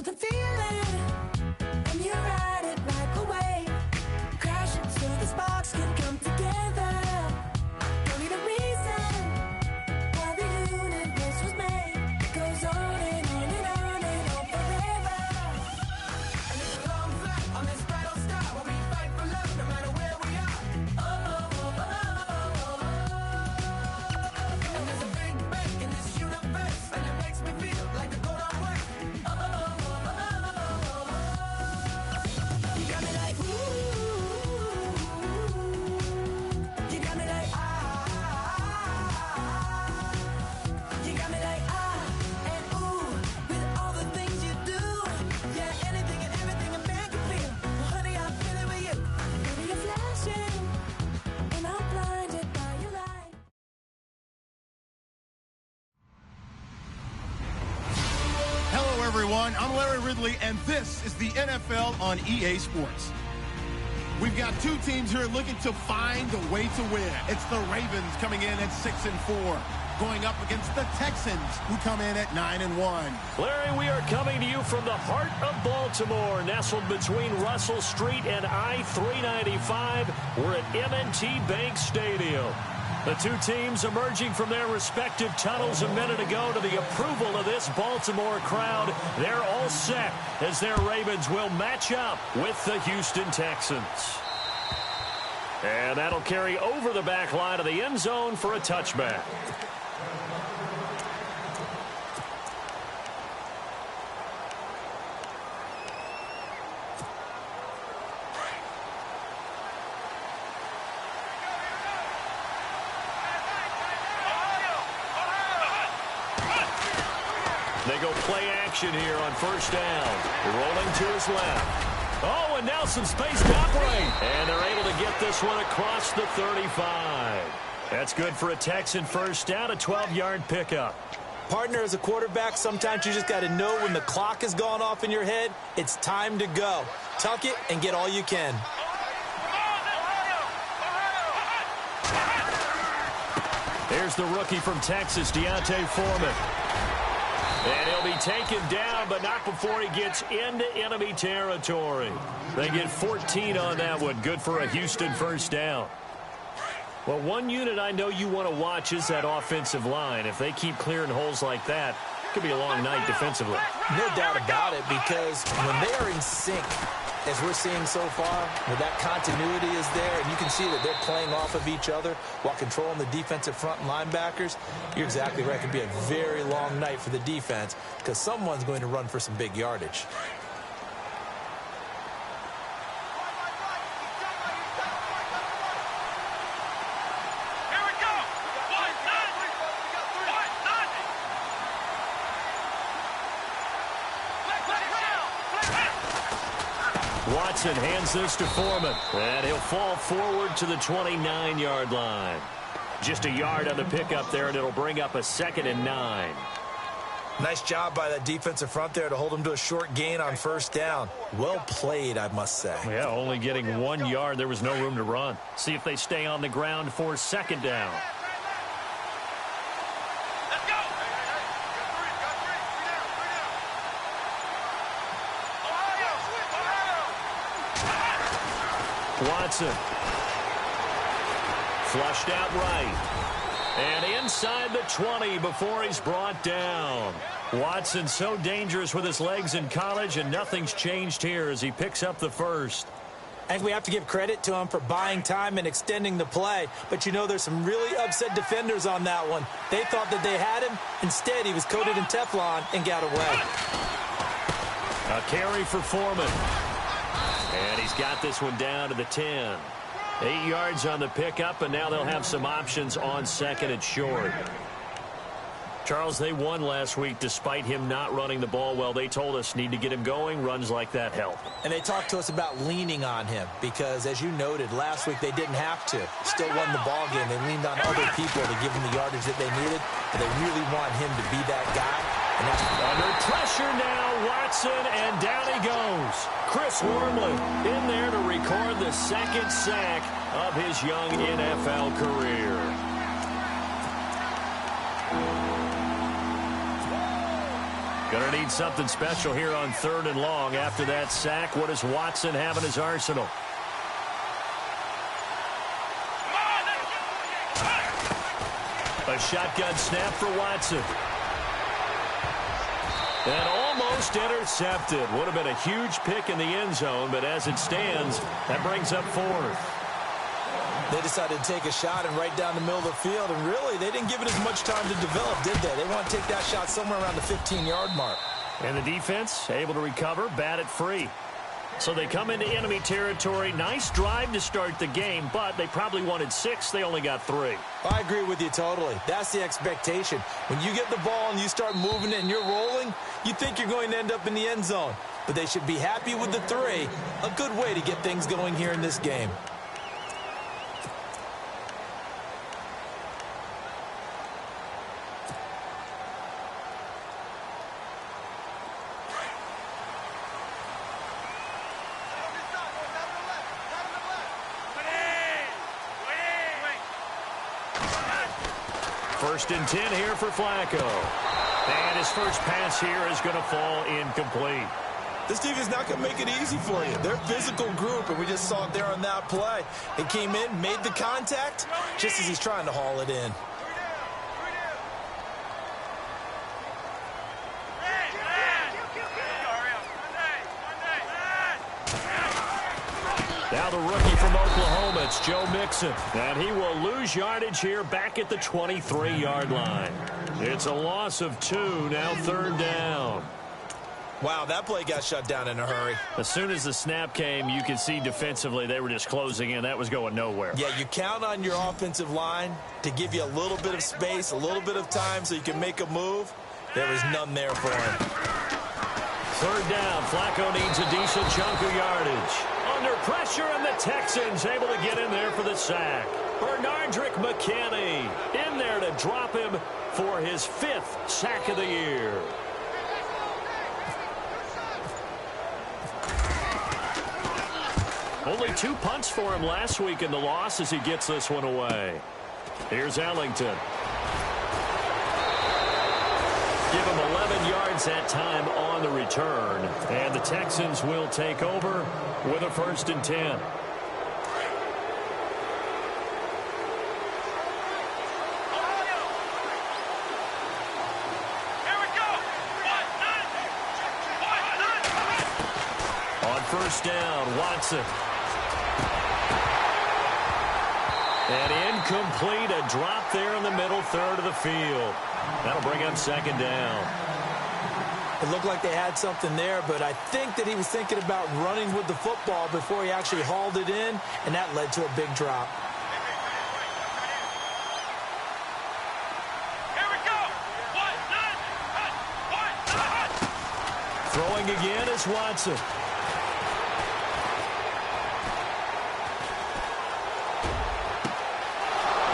something feeling, and you ride it like a wave, crashing so the sparks can come together. Don't need a reason why the universe was made. It goes on and on and on and on forever. And it's a long flight on this battle star where we fight for love no matter where we are. Oh, oh, oh, oh, oh. And there's a big bang in this universe, and it makes me feel like the gold I'm worth. Oh, oh, oh, oh, oh. You got me like ooh. You got me like you got me like and ooh, with all the things you do. Yeah, anything and everything a man can feel. Well, honey, I feel it with you. Baby, you're flashing, and I'm blinded by your light. Hello, everyone. I'm Larry Ridley, and this is the NFL on EA Sports. We've got two teams here looking to find a way to win. It's the Ravens coming in at 6-4, going up against the Texans, who come in at 9-1. Larry, we are coming to you from the heart of Baltimore, nestled between Russell Street and I-395. We're at M&T Bank Stadium. The two teams emerging from their respective tunnels a minute ago to the approval of this Baltimore crowd. They're all set as their Ravens will match up with the Houston Texans. And that'll carry over the back line of the end zone for a touchback. They go play action here on first down. Rolling to his left. Oh, and now some space to operate. And they're able to get this one across the 35. That's good for a Texan first down, a 12-yard pickup. Partner, as a quarterback, sometimes you just got to know when the clock has gone off in your head, it's time to go. Tuck it and get all you can. There's the rookie from Texas, Deontay Foreman. And he'll be taken down, but not before he gets into enemy territory. They get 14 on that one. Good for a Houston first down. Well, one unit I know you want to watch is that offensive line. If they keep clearing holes like that, it could be a long night defensively. No doubt about it, because when they are in sync, as we're seeing so far, where that continuity is there, and you can see that they're playing off of each other while controlling the defensive front and linebackers, you're exactly right. It could be a very long night for the defense because someone's going to run for some big yardage. Watson hands this to Foreman, and he'll fall forward to the 29-yard line. Just a yard on the pickup there, and it'll bring up a 2nd and 9. Nice job by that defensive front there to hold him to a short gain on first down. Well played, I must say. Yeah, only getting 1 yard. There was no room to run. See if they stay on the ground for 2nd down. Watson. Flushed out right. And inside the 20 before he's brought down. Watson so dangerous with his legs in college, and nothing's changed here as he picks up the first. I think we have to give credit to him for buying time and extending the play. But, you know, there's some really upset defenders on that one. They thought that they had him. Instead, he was coated in Teflon and got away. A carry for Foreman. And he's got this one down to the 10. 8 yards on the pickup, and now they'll have some options on 2nd and short. Charles, they won last week despite him not running the ball well. They told us need to get him going. Runs like that help. And they talked to us about leaning on him because, as you noted, last week they didn't have to. Still won the ball game. They leaned on other people to give him the yardage that they needed, but they really want him to be that guy. And that's under pressure now, Watson, and down he goes. Chris Wormley in there to record the 2nd sack of his young NFL career. Going to need something special here on 3rd and long. After that sack, what does Watson have in his arsenal? A shotgun snap for Watson. And almost intercepted. Would have been a huge pick in the end zone, but as it stands, that brings up 4th. They decided to take a shot and right down the middle of the field, and really, they didn't give it as much time to develop, did they? They want to take that shot somewhere around the 15-yard mark. And the defense able to recover, bat it free. So they come into enemy territory. Nice drive to start the game, but they probably wanted 6. They only got 3. I agree with you totally. That's the expectation. When you get the ball and you start moving it and you're rolling, you think you're going to end up in the end zone. But they should be happy with the 3. A good way to get things going here in this game. First and 10 here for Flacco. And his first pass here is going to fall incomplete. This team is not going to make it easy for you. They're a physical group, and we just saw it there on that play. It came in, made the contact, just as he's trying to haul it in. Now the rookie from Oklahoma, it's Joe Mixon. And he will lose yardage here back at the 23-yard line. It's a loss of 2, now 3rd down. Wow, that play got shut down in a hurry. As soon as the snap came, you could see defensively they were just closing in. That was going nowhere. Yeah, you count on your offensive line to give you a little bit of space, a little bit of time so you can make a move. There was none there for him. 3rd down, Flacco needs a decent chunk of yardage. Under pressure, and the Texans able to get in there for the sack. Bernardrick McKinney in there to drop him for his 5th sack of the year. Only 2 punts for him last week in the loss as he gets this one away. Here's Ellington. Give him 11 yards that time on the return. And the Texans will take over with a 1st and 10. On 1st down, Watson. And incomplete, a drop there in the middle 3rd of the field. That'll bring up 2nd down. It looked like they had something there, but I think that he was thinking about running with the football before he actually hauled it in, and that led to a big drop. Here we go. Throwing again is Watson.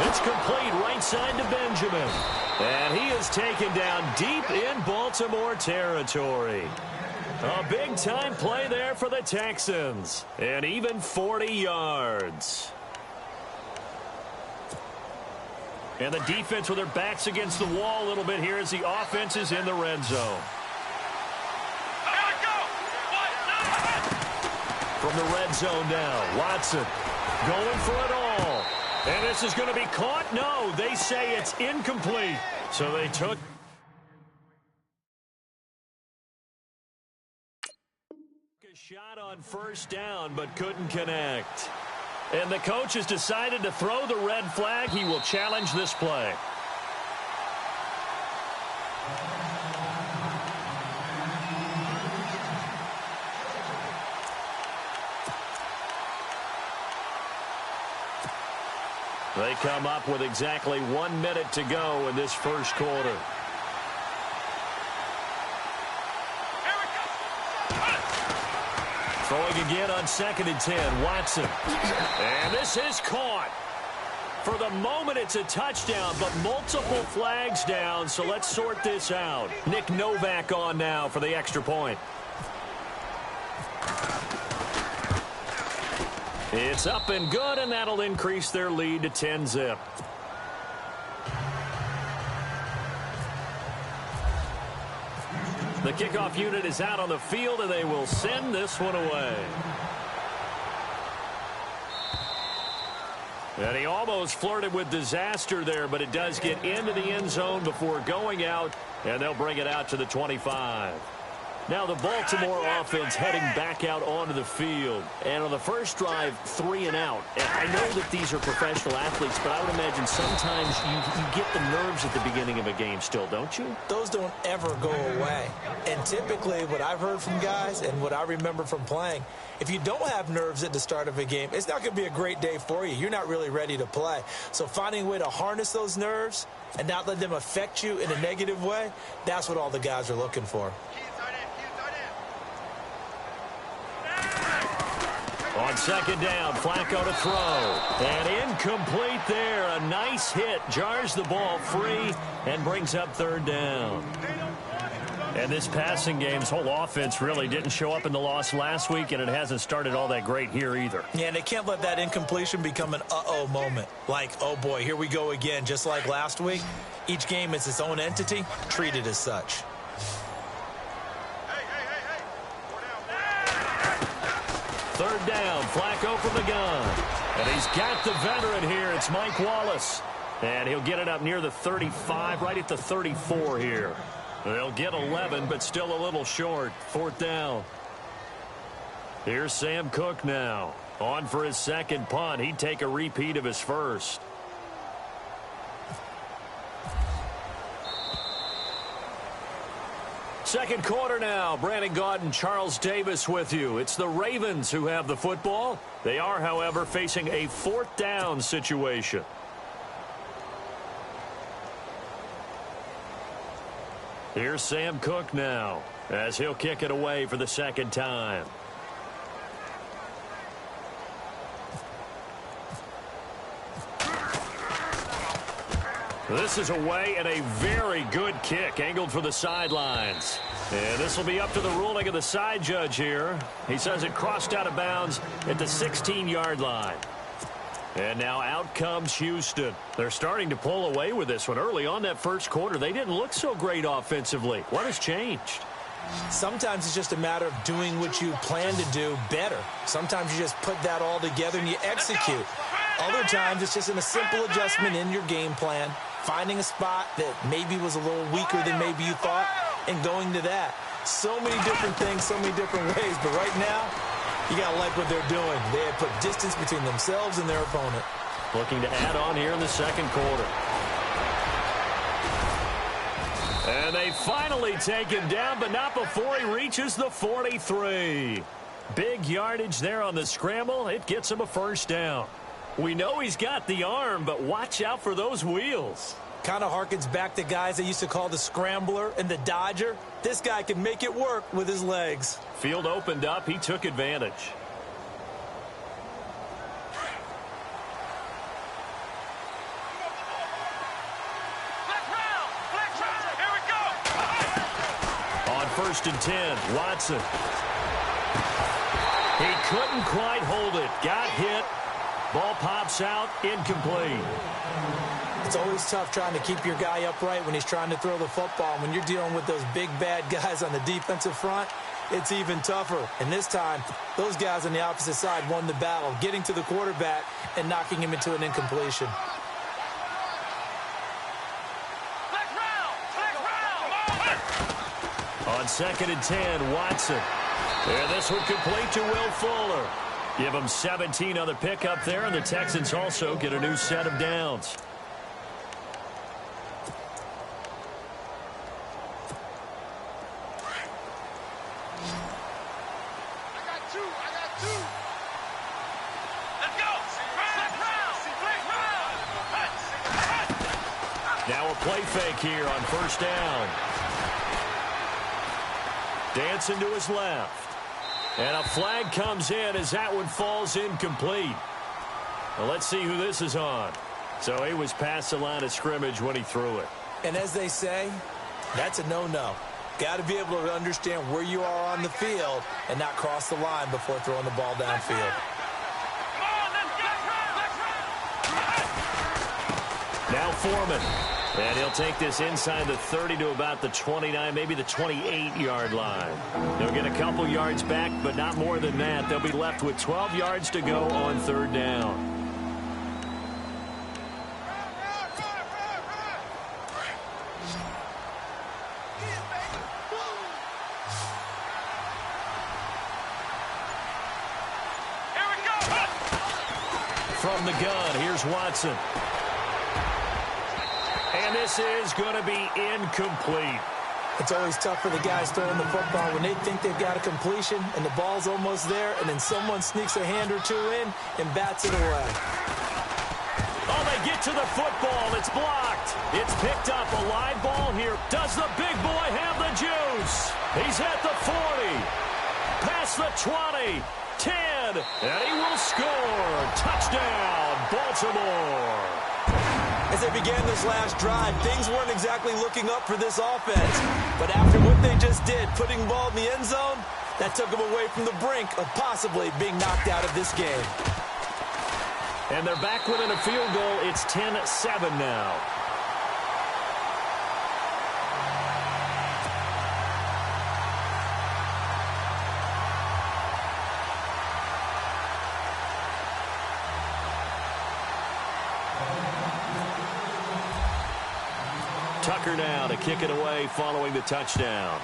It's complete right side to Benjamin. And he is taken down deep in Baltimore territory. A big-time play there for the Texans. And even 40 yards. And the defense with their backs against the wall a little bit here as the offense is in the red zone. From the red zone now, Watson going for it all. And this is going to be caught? No, they say it's incomplete. So they took a shot on 1st down, but couldn't connect. And the coach has decided to throw the red flag. He will challenge this play. They come up with exactly 1 minute to go in this first quarter. Throwing again on 2nd and 10, Watson. And this is caught. For the moment, it's a touchdown, but multiple flags down, so let's sort this out. Nick Novak on now for the extra point. It's up and good, and that'll increase their lead to 10-zip. The kickoff unit is out on the field, and they will send this one away. And he almost flirted with disaster there, but it does get into the end zone before going out, and they'll bring it out to the 25. Now the Baltimore offense heading back out onto the field. And on the first drive, 3 and out. And I know that these are professional athletes, but I would imagine sometimes you get the nerves at the beginning of a game still, don't you? Those don't ever go away. And typically what I've heard from guys and what I remember from playing, if you don't have nerves at the start of a game, it's not going to be a great day for you. You're not really ready to play. So finding a way to harness those nerves and not let them affect you in a negative way, that's what all the guys are looking for. On second down, Flacco to throw. And incomplete there. A nice hit. Jars the ball free and brings up third down. And this passing game's whole offense really didn't show up in the loss last week, and it hasn't started all that great here either. Yeah, and they can't let that incompletion become an uh-oh moment. Like, oh boy, here we go again, just like last week. Each game is its own entity, treated as such. Third down, Flacco from the gun. And he's got the veteran here. It's Mike Wallace. And he'll get it up near the 35, right at the 34 here. They'll get 11, but still a little short. Fourth down. Here's Sam Cook now. On for his second punt. He'd take a repeat of his first. Second quarter now. Brandon Gaudin and Charles Davis with you. It's the Ravens who have the football. They are, however, facing a fourth down situation. Here's Sam Cook now as he'll kick it away for the second time. This is away and a very good kick angled for the sidelines. And this will be up to the ruling of the side judge here. He says it crossed out of bounds at the 16-yard line. And now out comes Houston. They're starting to pull away with this one. Early on that first quarter, they didn't look so great offensively. What has changed? Sometimes it's just a matter of doing what you plan to do better. Sometimes you just put that all together and you execute. Other times it's just a simple adjustment in your game plan, finding a spot that maybe was a little weaker than maybe you thought, and going to that. So many different things, so many different ways, but right now, you got to like what they're doing. They have put distance between themselves and their opponent. Looking to add on here in the second quarter. And they finally take him down, but not before he reaches the 43. Big yardage there on the scramble. It gets him a first down. We know he's got the arm, but watch out for those wheels. Kind of harkens back to guys they used to call the scrambler and the dodger. This guy can make it work with his legs. Field opened up. He took advantage. On 1st and 10, Watson. He couldn't quite hold it. Got hit. Ball pops out, incomplete. It's always tough trying to keep your guy upright when he's trying to throw the football. When you're dealing with those big, bad guys on the defensive front, it's even tougher. And this time, those guys on the opposite side won the battle, getting to the quarterback and knocking him into an incompletion. On 2nd and 10, Watson. And this one complete to Will Fuller. Give them 17 on the pickup there, and the Texans also get a new set of downs. Now a play fake here on 1st down. Dancing to his left. And a flag comes in as that one falls incomplete. Well, let's see who this is on. So he was past the line of scrimmage when he threw it. And as they say, that's a no-no. Got to be able to understand where you are on the field and not cross the line before throwing the ball downfield. Now Foreman. And he'll take this inside the 30 to about the 29, maybe the 28-yard line. They'll get a couple yards back, but not more than that. They'll be left with 12 yards to go on third down. From the gun, here's Watson. And this is going to be incomplete. It's always tough for the guys throwing the football when they think they've got a completion and the ball's almost there, and then someone sneaks a hand or two in and bats it away. Oh, they get to the football. It's blocked. It's picked up. A live ball here. Does the big boy have the juice? He's at the 40. Past the 20. 10, and he will score. Touchdown, Baltimore. As they began this last drive, things weren't exactly looking up for this offense. But after what they just did, putting the ball in the end zone, that took them away from the brink of possibly being knocked out of this game. And they're back within a field goal. It's 10-7 now. Tucker now to kick it away following the touchdown.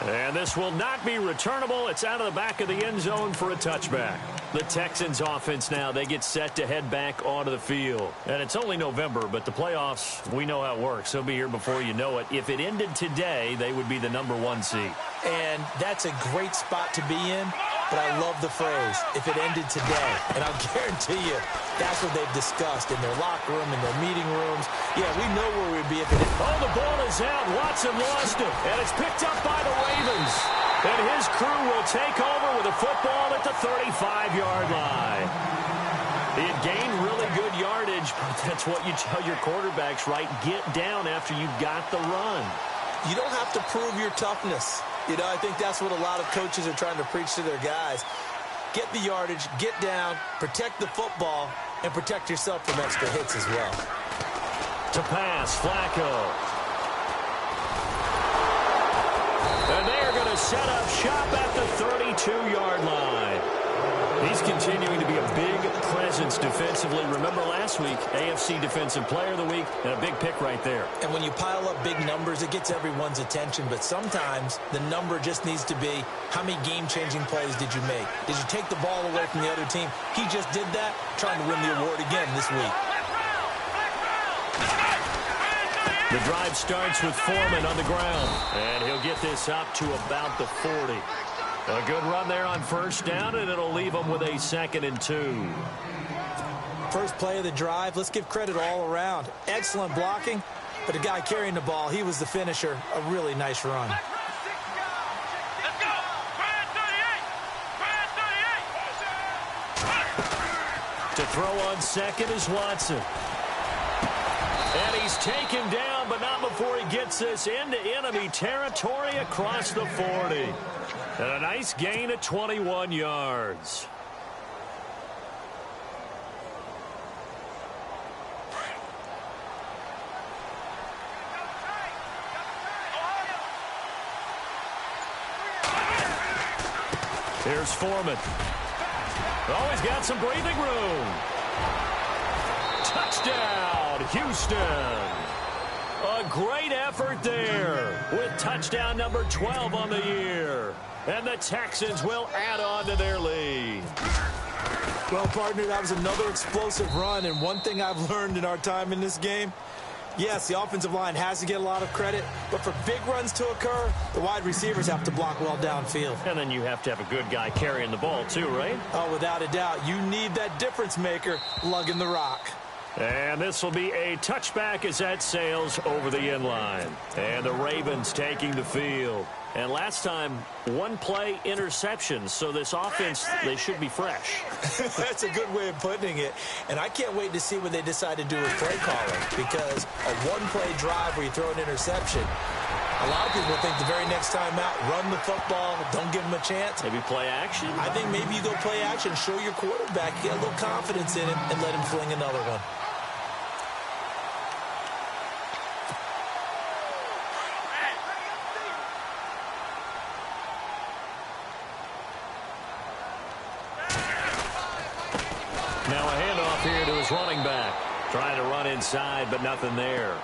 And this will not be returnable. It's out of the back of the end zone for a touchback. The Texans offense now, they get set to head back onto the field. And it's only November, but the playoffs, we know how it works. They'll be here before you know it. If it ended today, they would be the #1 seed. And that's a great spot to be in. But I love the phrase, if it ended today. And I'll guarantee you, that's what they've discussed in their locker room, in their meeting rooms. Yeah, we know where we'd be if it ended. Oh, the ball is out. Watson lost it. And it's picked up by the Ravens. And his crew will take over with a football at the 35-yard line. He had gained really good yardage, but that's what you tell your quarterbacks, right? Get down after you got the run. You don't have to prove your toughness. You know, I think that's what a lot of coaches are trying to preach to their guys. Get the yardage, get down, protect the football, and protect yourself from extra hits as well. To pass, Flacco. And they are going to set up shop at the 32-yard line. He's continuing to be a big presence defensively. Remember last week, AFC Defensive Player of the Week, and a big pick right there. And when you pile up big numbers, it gets everyone's attention. But sometimes the number just needs to be, how many game-changing plays did you make? Did you take the ball away from the other team? He just did that, trying to win the award again this week. The drive starts with Foreman on the ground. And he'll get this up to about the 40. A good run there on first down, and it'll leave them with a 2nd and 2. First play of the drive, let's give credit all around. Excellent blocking, but the guy carrying the ball, he was the finisher. A really nice run. To throw on second is Watson. And he's taken down, but not before he gets this into enemy territory across the 40. And a nice gain of 21 yards. Here's Foreman. Oh, he's got some breathing room. Touchdown, Houston. A great effort there with touchdown number 12 on the year. And the Texans will add on to their lead. Well, partner, that was another explosive run. And one thing I've learned in our time in this game, yes, the offensive line has to get a lot of credit, but for big runs to occur, the wide receivers have to block well downfield. And then you have to have a good guy carrying the ball too, right? Oh, without a doubt. You need that difference maker lugging the rock. And this will be a touchback as that sails over the end line. And the Ravens taking the field. And last time, one play interception. So this offense, they should be fresh. That's a good way of putting it. And I can't wait to see what they decide to do with play calling. Because a one-play drive where you throw an interception, A lot of people think the very next time out, run the football, don't give him a chance. Maybe play action? I think maybe you go play action, show your quarterback, get a little confidence in him, and let him fling another one. Now a handoff here to his running back. Trying to run inside, but nothing there.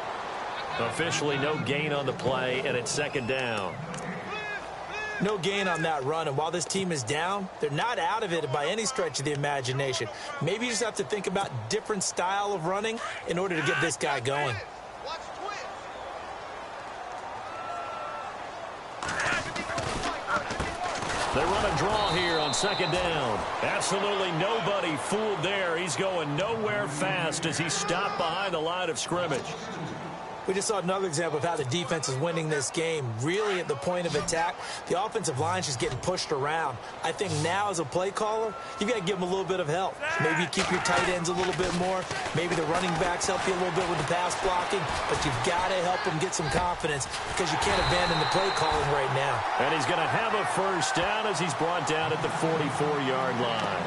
Officially no gain on the play, and it's second down. No gain on that run, and while this team is down, they're not out of it by any stretch of the imagination. Maybe you just have to think about different style of running in order to get this guy going. They run a draw here on second down. Absolutely nobody fooled there. He's going nowhere fast as he stopped behind the line of scrimmage. We just saw another example of how the defense is winning this game. Really at the point of attack, the offensive line's just getting pushed around. I think now as a play caller, you've got to give them a little bit of help. Maybe you keep your tight ends a little bit more. Maybe the running backs help you a little bit with the pass blocking. But you've got to help them get some confidence because you can't abandon the play calling right now. And he's going to have a first down as he's brought down at the 44-yard line.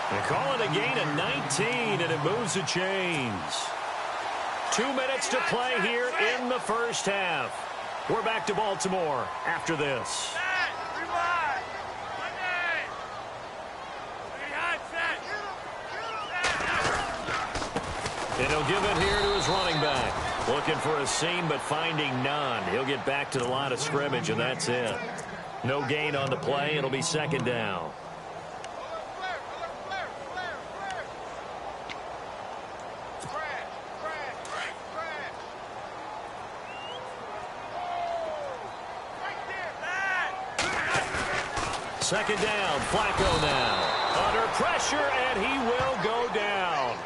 They call it a gain of 19, and it moves the chains. 2 minutes to play here in the first half. We're back to Baltimore after this. And he'll give it here to his running back. Looking for a seam, but finding none. He'll get back to the line of scrimmage, and that's it. No gain on the play. It'll be second down. Second down, Flacco now. Under pressure, and he will go down.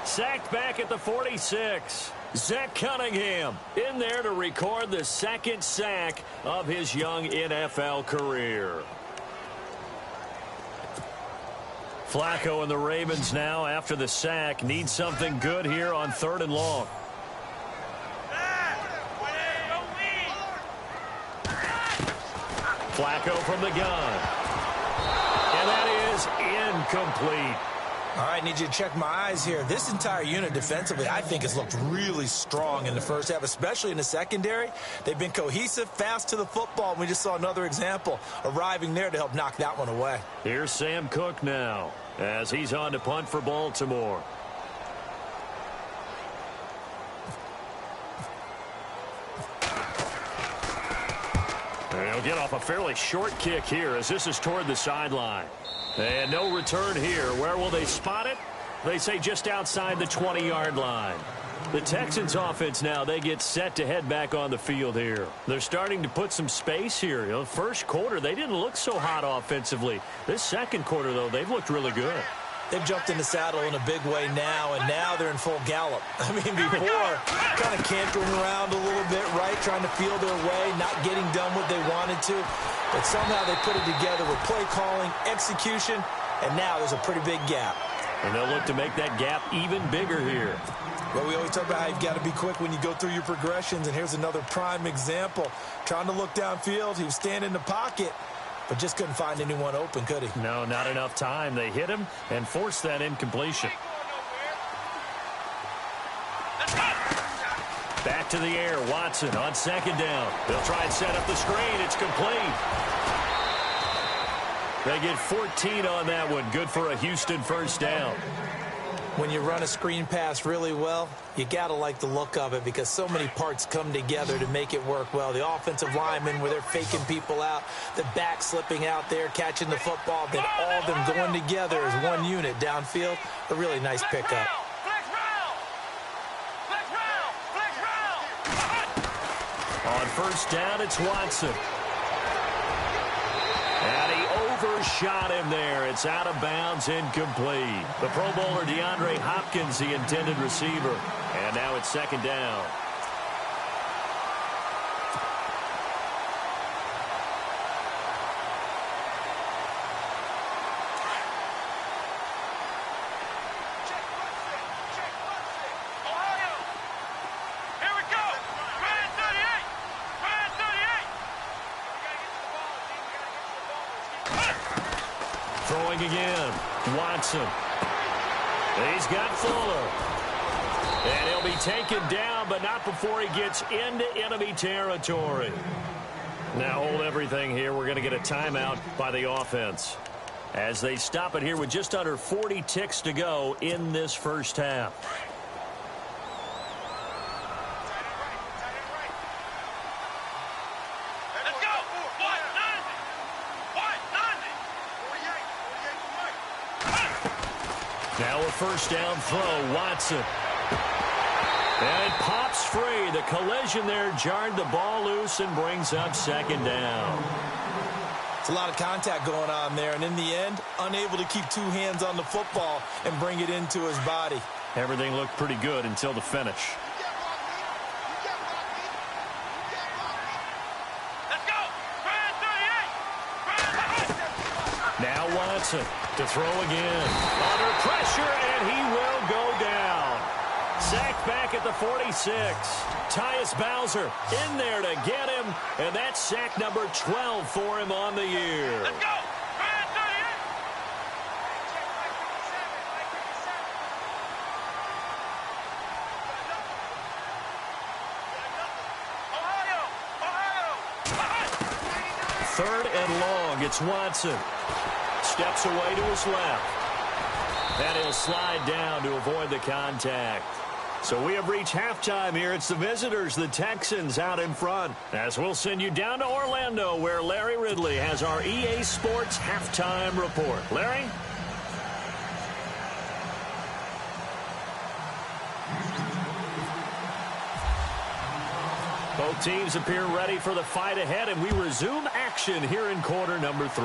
Sacked back at the 46. Zach Cunningham in there to record the second sack of his young NFL career. Flacco and the Ravens now, after the sack, need something good here on 3rd and long. Flacco from the gun. And that is incomplete. All right, need you to check my eyes here. This entire unit defensively, I think, has looked really strong in the first half, especially in the secondary. They've been cohesive, fast to the football, and we just saw another example arriving there to help knock that one away. Here's Sam Cook now as he's on to punt for Baltimore. He'll get off a fairly short kick here as this is toward the sideline. And no return here. Where will they spot it? They say just outside the 20-yard line. The Texans offense now, they get set to head back on the field here. They're starting to put some space here. You know, first quarter, they didn't look so hot offensively. This second quarter, though, they've looked really good. They've jumped in the saddle in a big way now, and now they're in full gallop. I mean, before, kind of cantering around a little bit, right, trying to feel their way, not getting done what they wanted to. But somehow they put it together with play calling, execution, and now there's a pretty big gap. And they'll look to make that gap even bigger here. Well, we always talk about how you've got to be quick when you go through your progressions, and here's another prime example. Trying to look downfield, he was standing in the pocket, but just couldn't find anyone open, could he? No, not enough time. They hit him and forced that incompletion. Back to the air, Watson on second down. They'll try and set up the screen. It's complete. They get 14 on that one. Good for a Houston first down. When you run a screen pass really well, you got to like the look of it because so many parts come together to make it work well. The offensive linemen, where they're faking people out, the back slipping out there, catching the football, then all of them going together as one unit downfield. A really nice pickup. On first down, it's Watson. And he overshot him there. It's out of bounds, incomplete. The Pro Bowler DeAndre Hopkins, the intended receiver. And now it's second down. Throwing again. Watson. He's got Fuller. And he'll be taken down, but not before he gets into enemy territory. Now hold everything here. We're going to get a timeout by the offense as they stop it here with just under 40 ticks to go in this first half. Now a first down throw, Watson. And it pops free. The collision there jarred the ball loose and brings up second down. It's a lot of contact going on there, and in the end, unable to keep two hands on the football and bring it into his body. Everything looked pretty good until the finish. Now Watson to throw again. Under pressure, and he will go down. Sacked back at the 46. Tyus Bowser in there to get him, and that's sack number 12 for him on the year. Let's go! Third and long, it's Watson. Steps away to his left. And he'll slide down to avoid the contact. So we have reached halftime here. It's the visitors, the Texans, out in front. As we'll send you down to Orlando, where Larry Ridley has our EA Sports halftime report. Larry? Both teams appear ready for the fight ahead, and we resume action here in quarter number 3.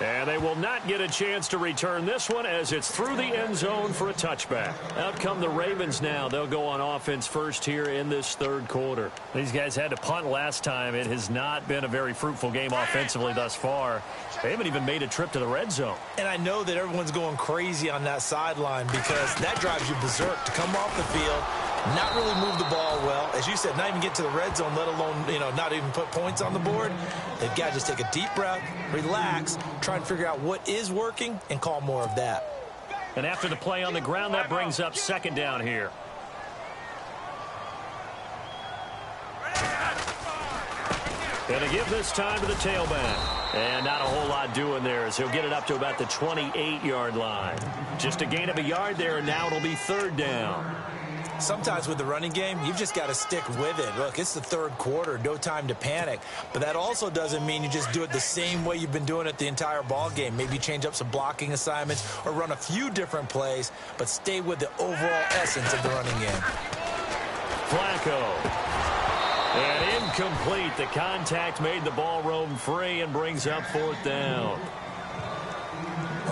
And they will not get a chance to return this one as it's through the end zone for a touchback. Out come the Ravens now. They'll go on offense first here in this third quarter. These guys had to punt last time. It has not been a very fruitful game offensively thus far. They haven't even made a trip to the red zone. And I know that everyone's going crazy on that sideline because that drives you berserk to come off the field, not really move the ball well. As you said, not even get to the red zone, let alone, not even put points on the board. They've got to just take a deep breath, relax, try and figure out what is working, and call more of that. And after the play on the ground, that brings up second down here. Going to give this time to the tailback. And not a whole lot doing there as he'll get it up to about the 28-yard line. Just a gain of a yard there, and now it'll be third down. Sometimes with the running game, you've just got to stick with it. Look, it's the third quarter, no time to panic. But that also doesn't mean you just do it the same way you've been doing it the entire ball game. Maybe change up some blocking assignments or run a few different plays, but stay with the overall essence of the running game. Flacco. And incomplete. The contact made the ball roam free and brings up fourth down.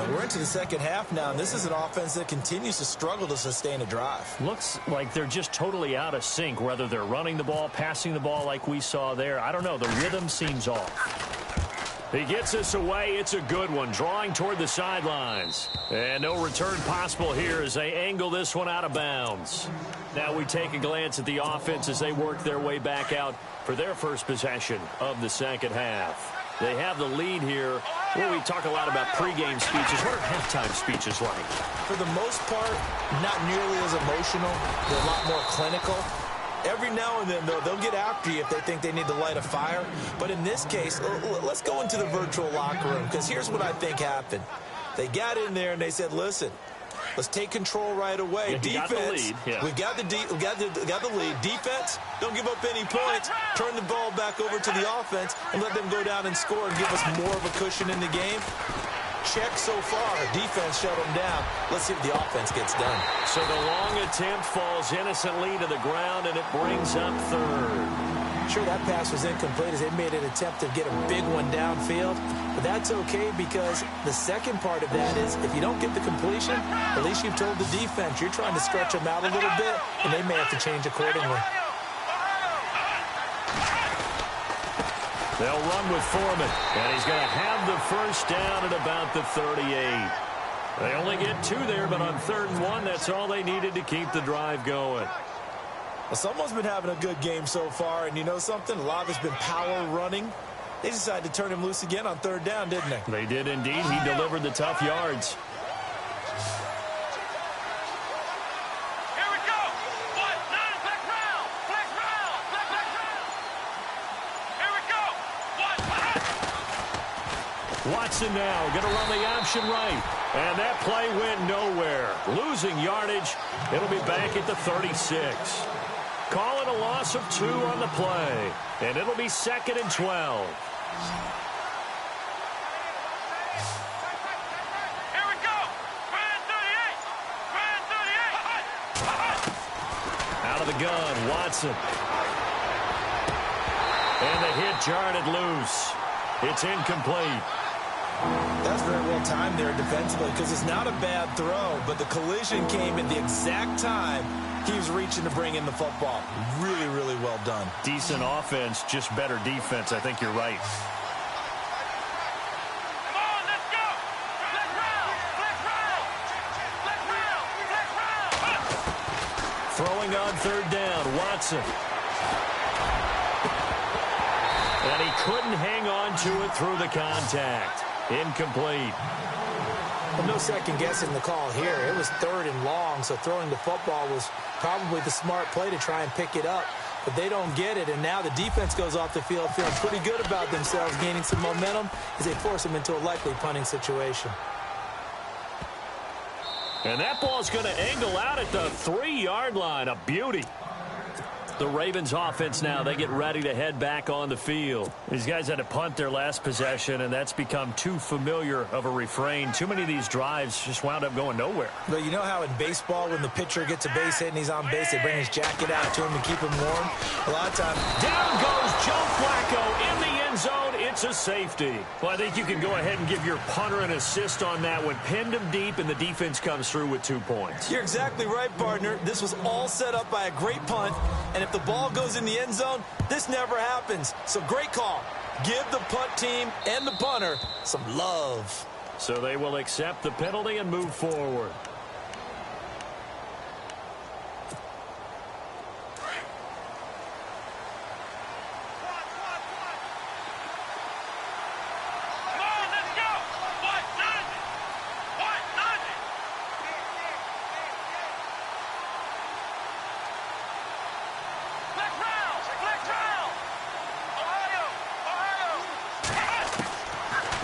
We're into the second half now, and this is an offense that continues to struggle to sustain a drive. Looks like they're just totally out of sync, whether they're running the ball, passing the ball like we saw there. I don't know. The rhythm seems off. He gets this away. It's a good one, drawing toward the sidelines. And no return possible here as they angle this one out of bounds. Now we take a glance at the offense as they work their way back out for their first possession of the second half. They have the lead here. Well, we talk a lot about pregame speeches. What are halftime speeches like? For the most part, not nearly as emotional. They're a lot more clinical. Every now and then, though, they'll get after you if they think they need to light a fire. But in this case, let's go into the virtual locker room, because here's what I think happened. They got in there and they said, listen, let's take control right away. Yeah, defense, we've got the lead. Defense, don't give up any points. Turn the ball back over to the offense and let them go down and score and give us more of a cushion in the game. Check so far. Defense shut them down. Let's see if the offense gets done. So the long attempt falls innocently to the ground, and it brings up third. Sure, that pass was incomplete as they made an attempt to get a big one downfield. But that's okay because the second part of that is if you don't get the completion, at least you've told the defense you're trying to stretch them out a little bit, and they may have to change accordingly. They'll run with Foreman, and he's going to have the first down at about the 38. They only get two there, but on 3rd and 1, that's all they needed to keep the drive going. Well, someone's been having a good game so far, and you know something? A lot of it's been power running. They decided to turn him loose again on 3rd down, didn't they? They did indeed. He delivered the tough yards. Here we go. 1-9, flex round. Flex round. Flex round. Here we go. 1-5. Watson now going to run the option right. And that play went nowhere. Losing yardage. It'll be back at the 36. Call it a loss of 2 on the play. And it'll be 2nd and 12. Here we go. Brand 38. Brand 38. Out of the gun, Watson. And the hit jarred it loose. It's incomplete. That's very well timed there defensively because it's not a bad throw, but the collision came at the exact time he was reaching to bring in the football. Really, really well done. Decent offense, just better defense. I think you're right. Come on, let's go. Flex round. Flex round. Flex round. Flex round. Throwing on 3rd down, Watson. And he couldn't hang on to it through the contact. Incomplete. Well, no second guessing the call here. It was 3rd and long, so throwing the football was probably the smart play to try and pick it up. But they don't get it, and now the defense goes off the field feeling pretty good about themselves, gaining some momentum as they force them into a likely punting situation. And that ball's going to angle out at the 3-yard line. A beauty. The Ravens offense now, they get ready to head back on the field. These guys had to punt their last possession, and that's become too familiar of a refrain. Too many of these drives just wound up going nowhere. But you know how in baseball, when the pitcher gets a base hit and he's on base, they bring his jacket out to him to keep him warm? A lot of times. Down goes Joe Flacco in the end zone. It's a safety. Well, I think you can go ahead and give your punter an assist on that one. Pinned him deep, and the defense comes through with 2 points. You're exactly right, partner. This was all set up by a great punt, and if the ball goes in the end zone, this never happens. So great call. Give the punt team and the punter some love. So they will accept the penalty and move forward.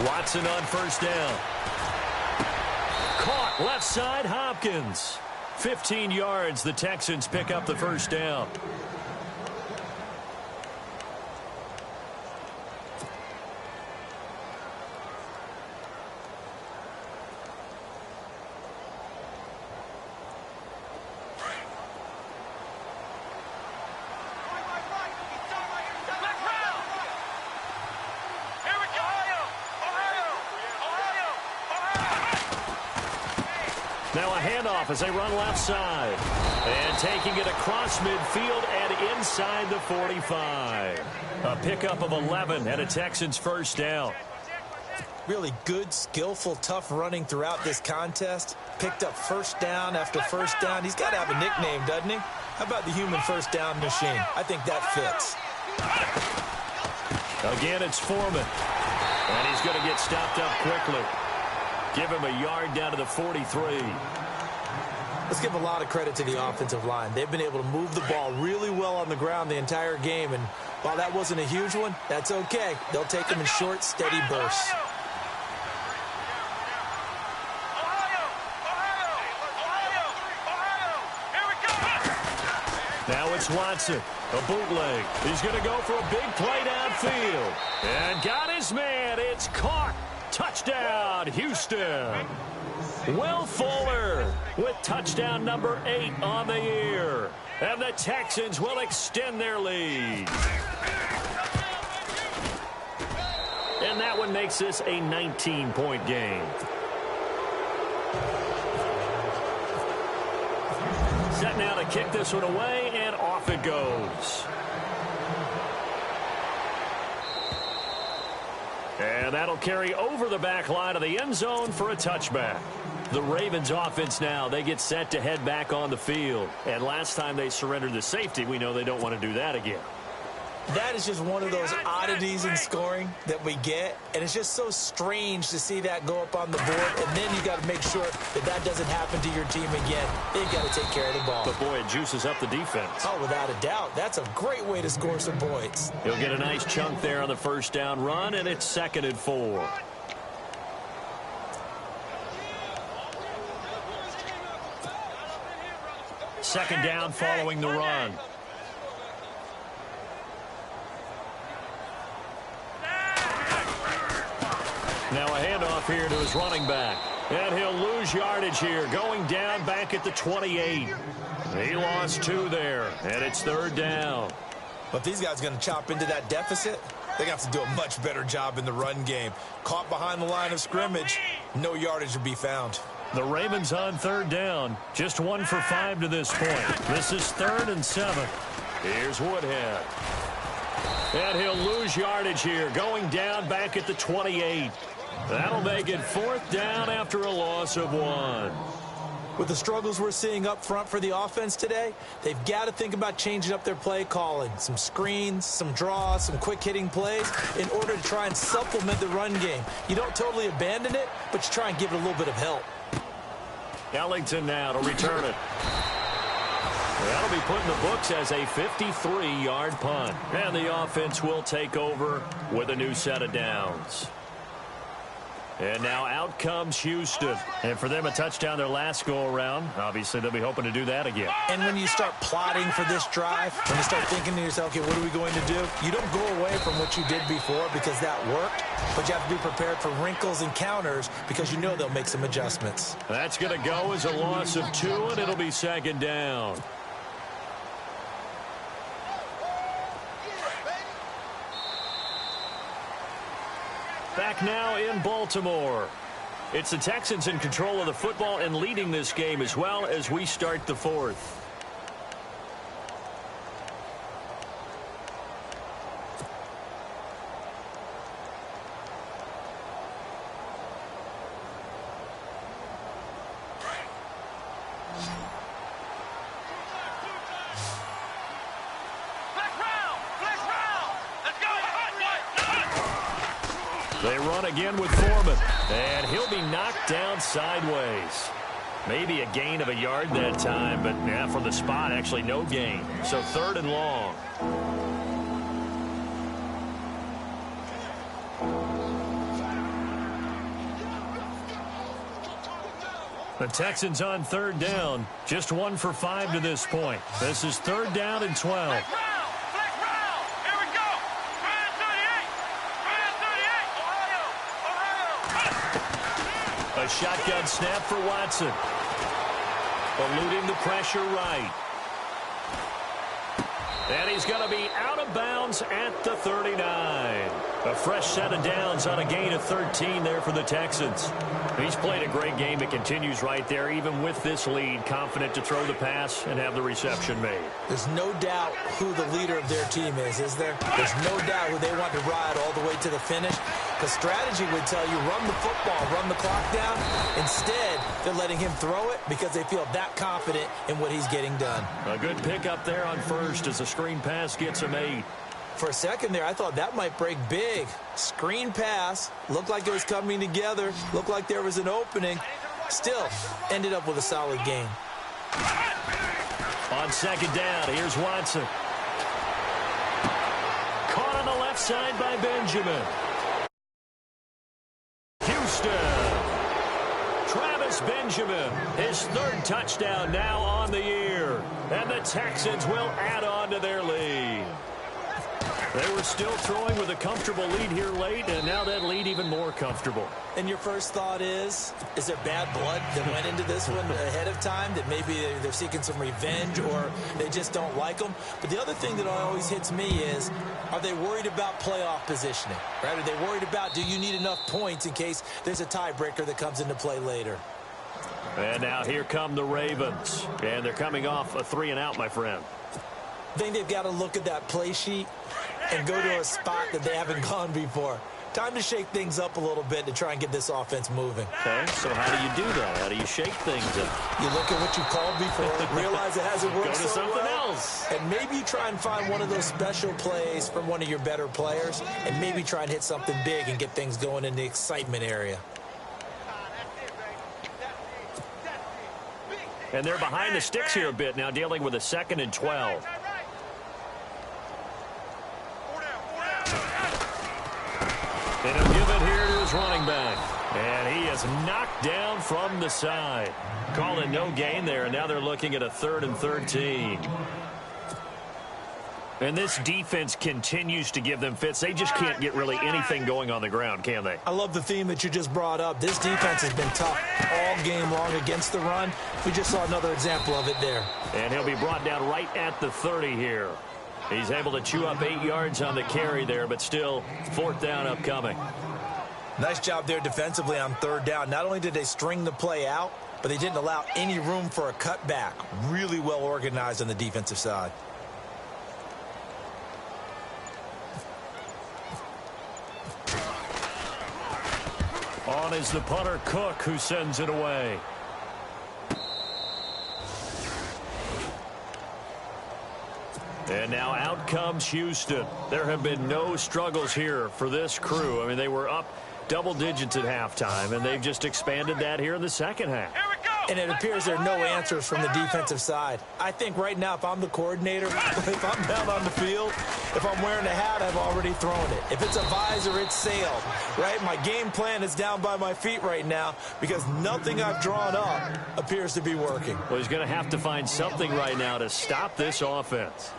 Watson on 1st down. Caught left side, Hopkins. 15 yards, the Texans pick up the 1st down. Now a handoff as they run left side. And taking it across midfield and inside the 45. A pickup of 11 and a Texans 1st down. Really good, skillful, tough running throughout this contest. Picked up 1st down after 1st down. He's got to have a nickname, doesn't he? How about the human 1st down machine? I think that fits. Again, it's Foreman. And he's going to get stopped up quickly. Give him a yard down to the 43. Let's give a lot of credit to the offensive line. They've been able to move the ball really well on the ground the entire game. And while that wasn't a huge one, that's okay. They'll take them in short, steady bursts. Now it's Watson, a bootleg. He's going to go for a big play downfield. And got his man. It's caught. Touchdown, Houston. Will Fuller with touchdown number 8 on the year. And the Texans will extend their lead. And that one makes this a 19-point game. Set now to kick this one away, and off it goes. And that'll carry over the back line of the end zone for a touchback. The Ravens offense now, they get set to head back on the field. And last time they surrendered the safety, we know they don't want to do that again. That is just one of those oddities in scoring that we get, and it's just so strange to see that go up on the board, and then you got to make sure that that doesn't happen to your team again. They got to take care of the ball. But, boy, it juices up the defense. Oh, without a doubt. That's a great way to score some points. He'll get a nice chunk there on the first down run, and it's 2nd and 4. Second down following the run. Now a handoff here to his running back. And he'll lose yardage here, going down back at the 28. He lost 2 there, and it's 3rd down. But these guys are going to chop into that deficit. They're going to have to do a much better job in the run game. Caught behind the line of scrimmage, no yardage to be found. The Ravens on 3rd down, just 1 for 5 to this point. This is 3rd and 7. Here's Woodhead. And he'll lose yardage here, going down back at the 28. That'll make it 4th down after a loss of 1. With the struggles we're seeing up front for the offense today, they've got to think about changing up their play calling. Some screens, some draws, some quick-hitting plays in order to try and supplement the run game. You don't totally abandon it, but you try and give it a little bit of help. Ellington now to return it. That'll be put in the books as a 53-yard punt. And the offense will take over with a new set of downs. And now out comes Houston. And for them, a touchdown their last go-around. Obviously, they'll be hoping to do that again. And when you start plotting for this drive, when you start thinking to yourself, okay, what are we going to do? You don't go away from what you did before because that worked. But you have to be prepared for wrinkles and counters because you know they'll make some adjustments. That's going to go as a loss of 2, and it'll be 2nd down. Back now in Baltimore. It's the Texans in control of the football and leading this game as well as we start the 4th. They run again with Foreman, and he'll be knocked down sideways. Maybe a gain of a yard that time, but yeah, from the spot, actually no gain. So 3rd and long. The Texans on 3rd down, just 1 for 5 to this point. This is 3rd down and 12. A shotgun snap for Watson. Eluding the pressure right. And he's going to be out of bounds at the 39. A fresh set of downs on a gain of 13 there for the Texans. He's played a great game. It continues right there, even with this lead, confident to throw the pass and have the reception made. There's no doubt who the leader of their team is there? There's no doubt who they want to ride all the way to the finish. The strategy would tell you run the football, run the clock down. Instead, they're letting him throw it because they feel that confident in what he's getting done. A good pickup there on first as the screen pass gets him 8. For a second there, I thought that might break big. Screen pass, looked like it was coming together, looked like there was an opening. Still, ended up with a solid gain. On 2nd down, here's Watson. Caught on the left side by Benjamin. Houston. Travis Benjamin, his 3rd touchdown now on the year. And the Texans will add on to their lead. They were still throwing with a comfortable lead here late, and now that lead even more comfortable. And your first thought is there bad blood that went into this one ahead of time, that maybe they're seeking some revenge or they just don't like them? But the other thing that always hits me is, are they worried about playoff positioning? Right? Are they worried about, do you need enough points in case there's a tiebreaker that comes into play later? And now here come the Ravens, and they're coming off a 3-and-out, my friend. I think they've got to look at that play sheet and go to a spot that they haven't gone before. Time to shake things up a little bit to try and get this offense moving. Okay, so how do you do that? How do you shake things up? You look at what you called before, realize it hasn't worked Go to so something well, else. and maybe you try and find one of those special plays from one of your better players, and maybe try and hit something big and get things going in the excitement area. And they're behind the sticks here a bit now, dealing with a 2nd and 12. And he'll give it here to his running back. And he is knocked down from the side. Calling no gain there, and now they're looking at a 3rd and 13. And this defense continues to give them fits. They just can't get really anything going on the ground, can they? I love the theme that you just brought up. This defense has been tough all game long against the run. We just saw another example of it there. And he'll be brought down right at the 30 here. He's able to chew up 8 yards on the carry there, but still 4th down upcoming. Nice job there defensively on 3rd down. Not only did they string the play out, but they didn't allow any room for a cutback. Really well organized on the defensive side. On is the punter, Cook, who sends it away. And now out comes Houston. There have been no struggles here for this crew. I mean, they were up double digits at halftime, and they've just expanded that here in the second half. Here we go. And it appears there are no answers from the defensive side. I think right now, if I'm the coordinator, if I'm down on the field, if I'm wearing a hat, I've already thrown it. If it's a visor, it's sailed, right? My game plan is down by my feet right now because nothing I've drawn up appears to be working. Well, he's going to have to find something right now to stop this offense.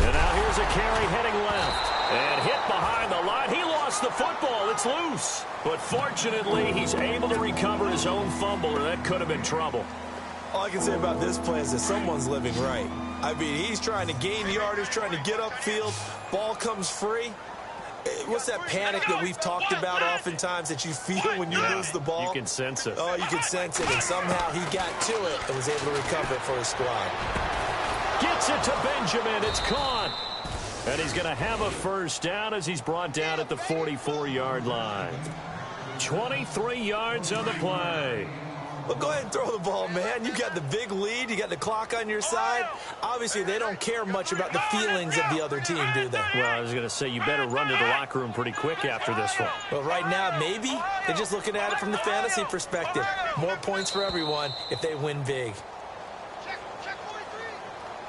And now here's a carry heading left. And hit behind the line. He lost the football. It's loose. But fortunately, he's able to recover his own fumble, or that could have been trouble. All I can say about this play is that someone's living right. I mean, he's trying to gain yardage, trying to get upfield. Ball comes free. What's that panic that we've talked about oftentimes that you feel when you lose the ball? You can sense it. Oh, you can sense it. And somehow he got to it and was able to recover it for his squad. Gets it to Benjamin. It's caught. And he's going to have a 1st down as he's brought down at the 44-yard line. 23 yards on the play. Well, go ahead and throw the ball, man. You got the big lead. You got the clock on your side. Obviously, they don't care much about the feelings of the other team, do they? Well, I was going to say you better run to the locker room pretty quick after this one. Well, right now, maybe. They're just looking at it from the fantasy perspective. More points for everyone if they win big.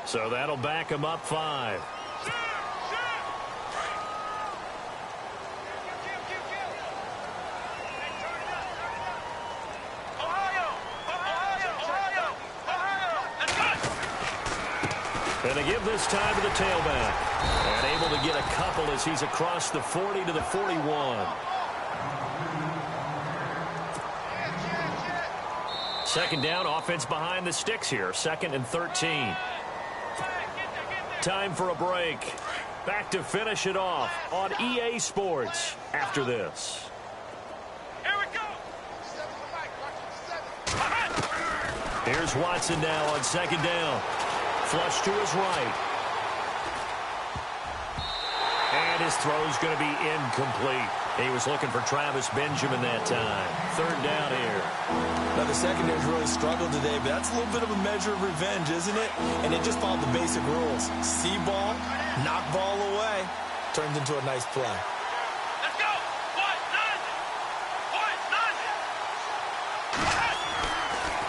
So that'll back him up 5. And they give this time to the tailback. And able to get a couple as he's across the 40 to the 41. Second down, offense behind the sticks here. 2nd and 13. Time for a break. Back to finish it off on EA Sports after this. Here we go. Here's Watson now on 2nd down. Flush to his right. And his throw's going to be incomplete. He was looking for Travis Benjamin that time. 3rd down here. Now, the secondary's really struggled today, but that's a little bit of a measure of revenge, isn't it? And it just followed the basic rules. See ball, knock ball away. Turned into a nice play. Let's go.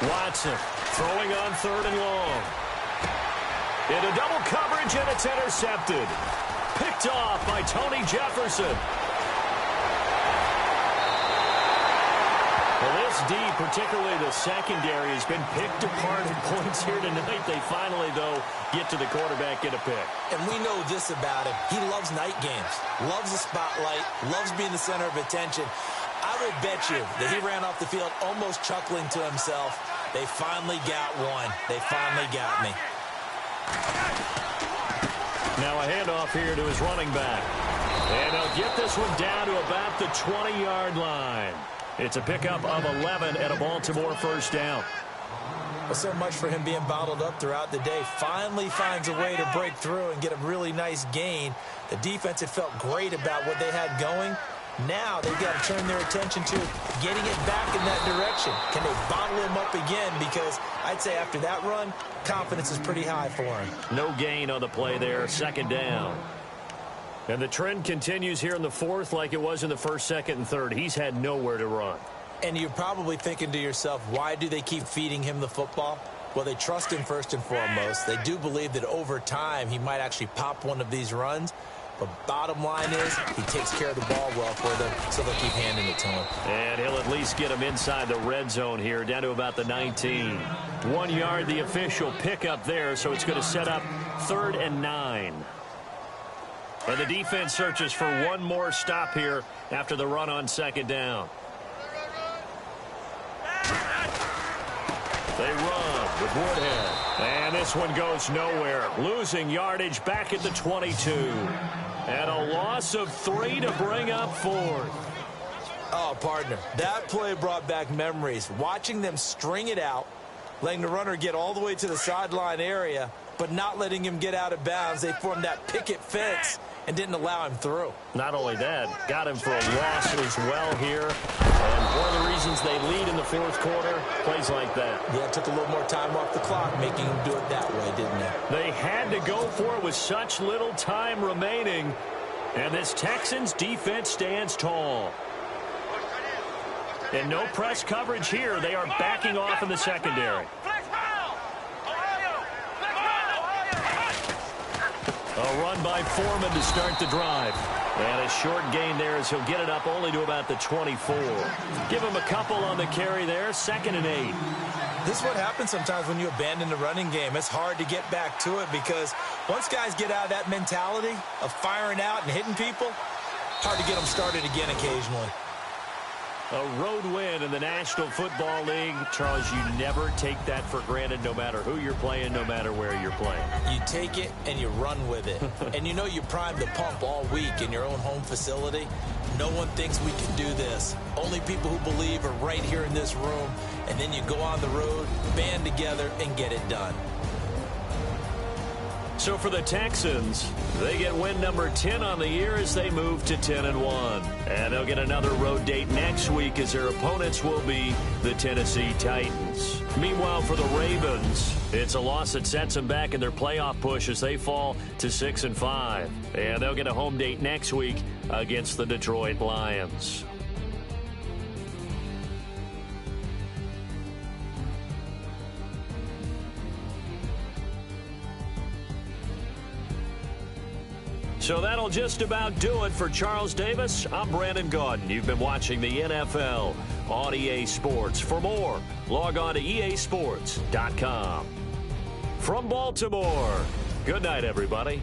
Watson throwing on 3rd and long. Into double coverage, and it's intercepted. Picked off by Tony Jefferson. Well, this D, particularly the secondary, has been picked apart in points here tonight. They finally, though, get to the quarterback, get a pick. And we know this about him. He loves night games, loves the spotlight, loves being the center of attention. I will bet you that he ran off the field almost chuckling to himself. They finally got one. They finally got me. Now a handoff here to his running back. And he'll get this one down to about the 20-yard line. It's a pickup of 11 and a Baltimore 1st down. Well, so much for him being bottled up throughout the day. Finally finds a way to break through and get a really nice gain. The defense had felt great about what they had going. Now they've got to turn their attention to getting it back in that direction. Can they bottle him up again? Because I'd say after that run, confidence is pretty high for him. No gain on the play there, second down. And the trend continues here in the fourth like it was in the first, second, and third. He's had nowhere to run. And you're probably thinking to yourself, why do they keep feeding him the football? Well, they trust him first and foremost. They do believe that over time he might actually pop one of these runs. But bottom line is he takes care of the ball well for them, so they'll keep handing it to him. And he'll at least get him inside the red zone here, down to about the 19. 1 yard, the official pickup there, so it's going to set up 3rd and 9. And the defense searches for one more stop here after the run on second down. They run with Woodhead. And this one goes nowhere. Losing yardage back at the 22. And a loss of 3 to bring up 4th. Oh, partner, that play brought back memories. Watching them string it out, letting the runner get all the way to the sideline area, but not letting him get out of bounds. They formed that picket fence and didn't allow him through. Not only that, got him for a loss as well here. And one of the reasons they lead in the fourth quarter, plays like that. Yeah, it took a little more time off the clock, making him do it that way, didn't it? They had to go for it with such little time remaining. And this Texans defense stands tall. And no press coverage here. They are backing off in the secondary. A run by Foreman to start the drive. And a short gain there as he'll get it up only to about the 24. Give him a couple on the carry there. 2nd and 8. This is what happens sometimes when you abandon the running game. It's hard to get back to it because once guys get out of that mentality of firing out and hitting people, hard to get them started again occasionally. A road win in the National Football League. Charles, you never take that for granted no matter who you're playing, no matter where you're playing. You take it and you run with it. And you know you primed the pump all week in your own home facility. No one thinks we can do this. Only people who believe are right here in this room. And then you go on the road, band together, and get it done. So for the Texans, they get win number 10 on the year as they move to 10-1. And they'll get another road date next week as their opponents will be the Tennessee Titans. Meanwhile, for the Ravens, it's a loss that sets them back in their playoff push as they fall to 6-5. And they'll get a home date next week against the Detroit Lions. So that'll just about do it for Charles Davis. I'm Brandon Gaudin. You've been watching the NFL on EA Sports. For more, log on to easports.com. From Baltimore, good night, everybody.